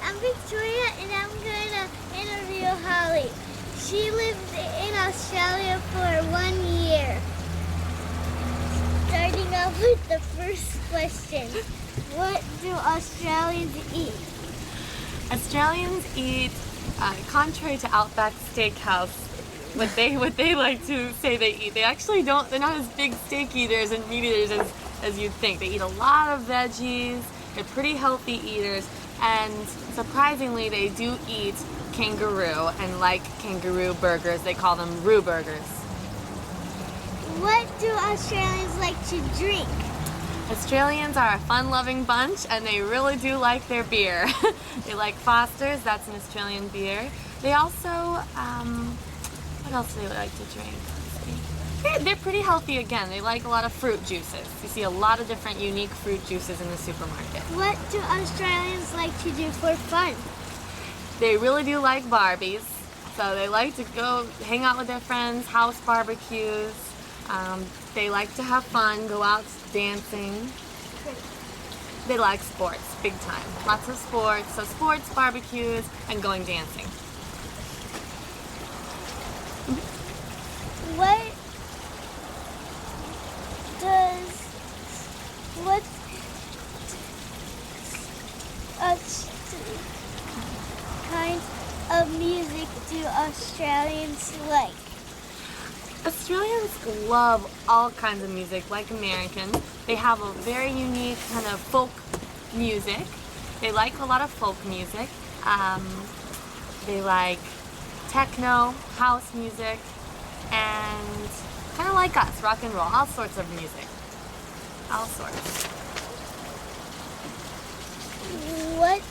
I'm Victoria and I'm going to interview Holly. She lived in Australia for 1 year. Starting off with the first question. What do Australians eat? Australians eat, contrary to Outback Steakhouse, what they like to say they eat. They actually don't, they're not as big steak eaters and meat eaters as you'd think. They eat a lot of veggies, they're pretty healthy eaters, and surprisingly they do eat kangaroo and like kangaroo burgers. They call them roo burgers. What do Australians like to drink? Australians are a fun-loving bunch, and they really do like their beer. They like Foster's, that's an Australian beer. They also, what else do they like to drink? They're pretty healthy again. They like a lot of fruit juices. You see a lot of different unique fruit juices in the supermarket. What do Australians like to do for fun? They really do like Barbies, so they like to go hang out with their friends, house barbecues. They like to have fun, go out dancing. They like sports, big time. Lots of sports, so sports, barbecues, and going dancing. What kind of music do Australians like? Australians love all kinds of music, like Americans. They have a very unique kind of folk music. They like a lot of folk music. They like techno, house music, and kind of like us, rock and roll, all sorts of music. All sorts. What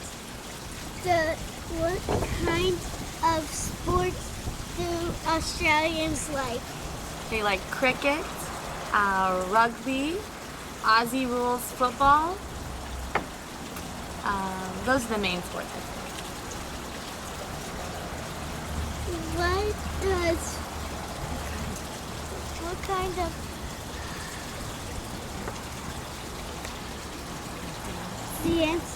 kind of sports do Australians like? They like cricket, rugby, Aussie rules football. Those are the main sports, I think. What kind of dance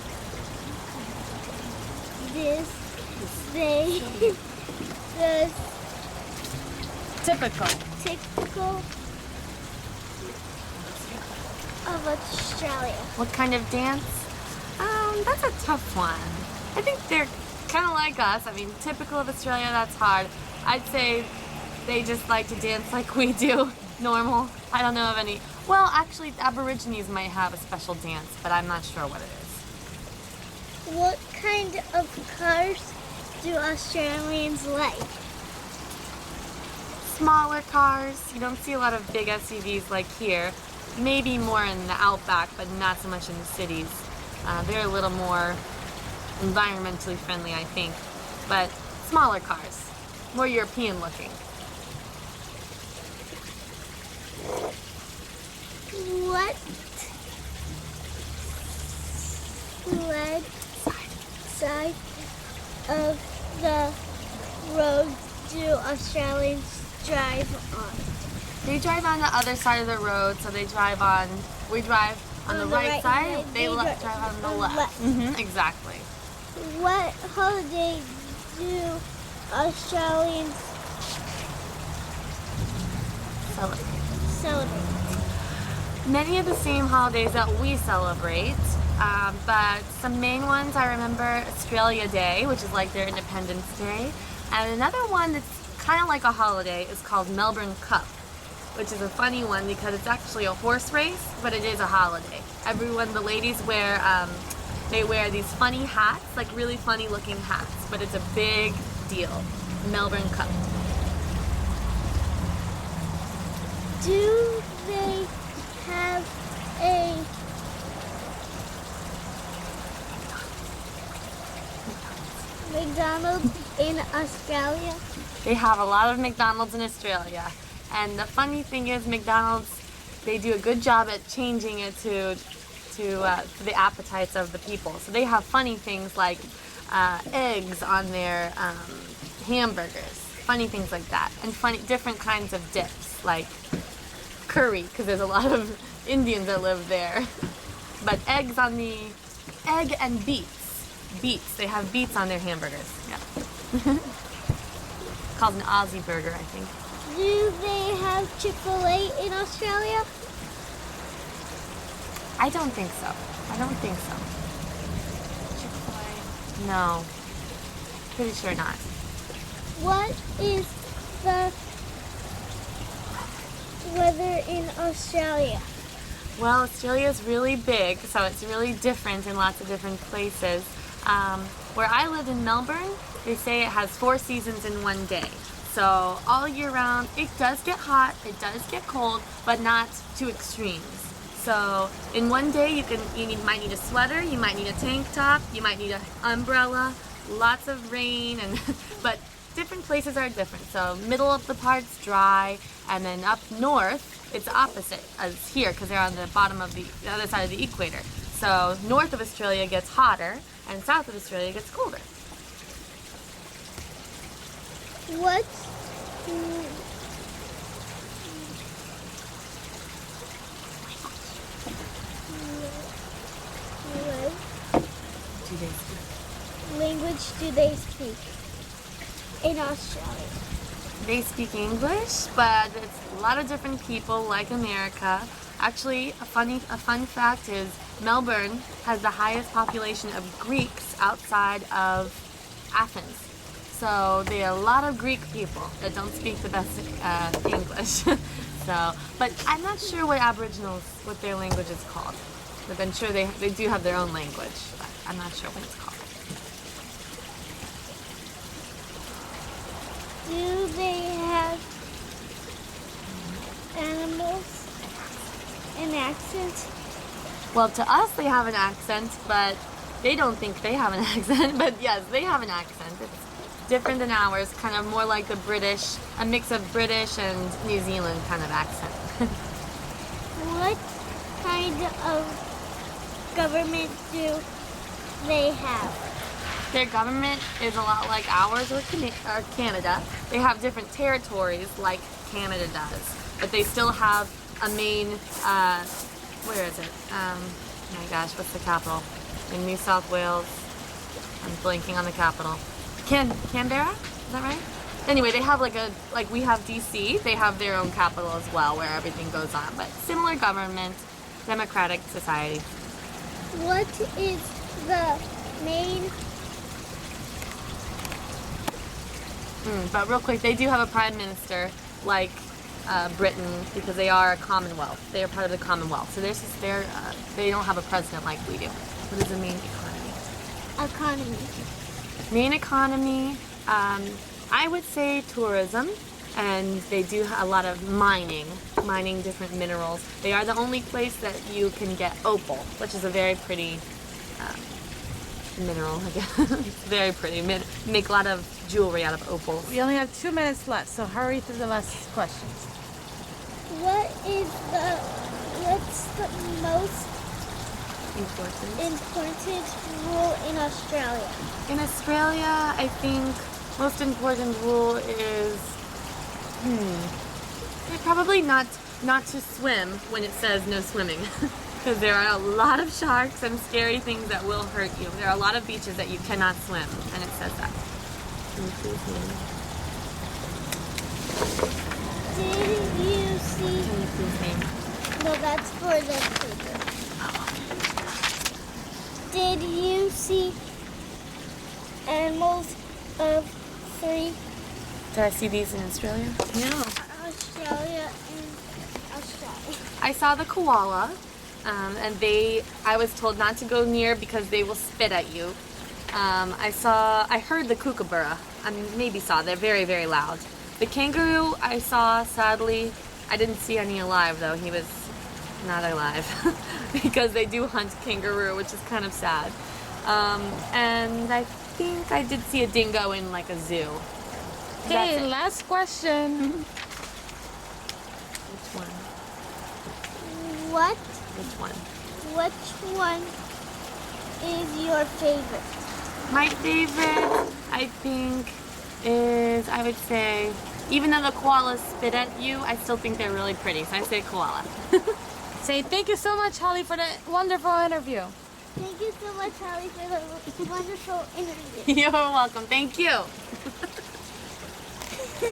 Typical of Australia? What kind of dance? That's a tough one. I think they're kind of like us. I mean, typical of Australia, that's hard. I'd say they just like to dance like we do, normal. I don't know of any. Well, actually, Aborigines might have a special dance, but I'm not sure what it is. What kind of cars do Australians like? Smaller cars. You don't see a lot of big SUVs like here. Maybe more in the outback, but not so much in the cities. They're a little more environmentally friendly, I think. But smaller cars. More European looking. What side of the road do Australians drive on? They drive on the other side of the road, so we drive on the right side, they drive on the left. Exactly. What holiday do Australians celebrate? Many of the same holidays that we celebrate, but some main ones I remember: Australia Day, which is like their Independence Day, and another one that's kind of like a holiday is called Melbourne Cup, which is a funny one because it's actually a horse race, but it is a holiday. The ladies wear, they wear these funny hats, like really funny looking hats, but it's a big deal. Melbourne Cup. Do they have a McDonald's in Australia? They have a lot of McDonald's in Australia. And the funny thing is, McDonald's, they do a good job at changing it to the appetites of the people. So they have funny things like eggs on their hamburgers, funny things like that, and different kinds of dips like curry, because there's a lot of Indians that live there. But egg and beets. beets. They have beets on their hamburgers. Yeah. Called an Aussie burger, I think. Do they have Chick-fil-A in Australia? I don't think so. I don't think so. Chick-fil-A? No. Pretty sure not. What is the weather in Australia? Well, Australia is really big, so it's really different in lots of different places. Where I lived in Melbourne, they say it has 4 seasons in one day. So all year round, it does get hot, it does get cold, but not to extremes. So in one day, might need a sweater, you might need a tank top, you might need an umbrella, lots of rain, but different places are different. So middle of the part's dry, and then up north, it's opposite as here because they're on the bottom of the other side of the equator. So north of Australia gets hotter, and south of Australia gets colder. What language do they speak in Australia? They speak English, but it's a lot of different people like America. Actually, a fun fact is Melbourne has the highest population of Greeks outside of Athens. So there are a lot of Greek people that don't speak the best English. But I'm not sure what Aboriginals, what their language is called. But I'm sure they do have their own language, but I'm not sure what it's called. Do they have animals and accent? Well, to us they have an accent, but they don't think they have an accent. But yes, they have an accent. It's different than ours, kind of more like the British, a mix of British and New Zealand kind of accent. What kind of government do they have? Their government is a lot like ours or Canada. They have different territories like Canada does, but they still have a main, where is it? Oh my gosh, what's the capital? In New South Wales. I'm blanking on the capital. Canberra? Is that right? Anyway, they have like we have DC, they have their own capital as well where everything goes on, but similar government, democratic society. What is the main... But real quick, they do have a prime minister like Britain because they are a commonwealth. They are part of the commonwealth. So they don't have a president like we do. What is the main economy? Main economy, I would say tourism, and they do a lot of mining different minerals. They are the only place that you can get opal, which is a very pretty mineral. It's very pretty. Make a lot of jewelry out of opals. We only have 2 minutes left, so hurry through the last questions. What's the most important rule in Australia? In Australia, I think most important rule is probably not to swim when it says no swimming. Because there are a lot of sharks and scary things that will hurt you. There are a lot of beaches that you cannot swim, and it says that. Can you please name? Did you see... Can you please name? No, that's for the paper. Did you see animals of 3? Did I see these in Australia? No. Australia and Australia. I saw the koala. And I was told not to go near because they will spit at you. I heard the kookaburra. They're very, very loud. The kangaroo I saw, sadly, I didn't see any alive though. He was not alive because they do hunt kangaroo, which is kind of sad. And I think I did see a dingo in like a zoo. Okay, last question. Which one? What? Which one? Which one is your favorite? My favorite, I think, is, I would say, even though the koalas spit at you, I still think they're really pretty, so I say koala. Say thank you so much, Holly, for that wonderful interview. Thank you so much, Holly, for the wonderful interview. You're welcome. Thank you.